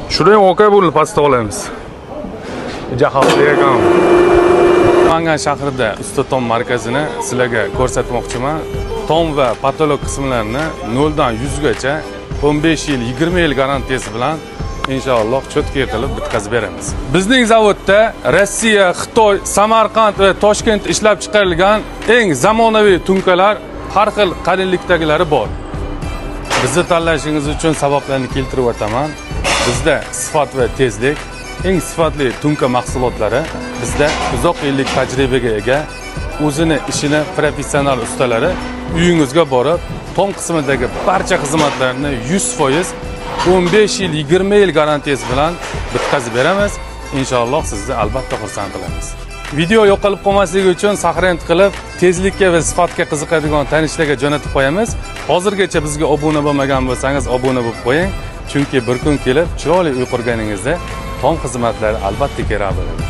Şuraya okay bo'ldi, pastga olamiz. Jaxavli ekan. Mangan shahrida usta tom markazini sizlarga ko'rsatmoqchiman. Tom va patolog qismlarini 0 dan 100 gacha 15 yil, 20 yil garantiyasi bilan inshaalloh cho'tka qilib bitkazib beramiz. Bizning zavodda Rossiya, Xitoy, Samarqand va Toshkent ishlab chiqarilgan eng zamonaviy tunkalar har xil qalinlikdagilari bor. Bizni tanlashingiz uchun sabablarni keltirib o'taman. Bizda sifat va tezlik, eng sifatli tunka mahsulotlari, bizda uzoq yillik tajribaga ega, o'zini ishini professional ustalari uyingizga borib, tom qismidagi barcha xizmatlarni 100% 15 yil, 20 yil garantiyasi bilan bitkazib beramiz. Inshaalloh sizni albatta xursand qilamiz. Video yo'qolib qolmasligi uchun sahran qilib, tezlikka va sifatga qiziqadigan tanishlarga jo'natib qo'yamiz. Hozirgacha bizga obuna bo'lmagan bo'lsangiz, obuna bo'lib qo'ying. Chunki bir kun kelib, chiroyli uy qurganingizda tom xizmatlar albatta kerak bo'ladi.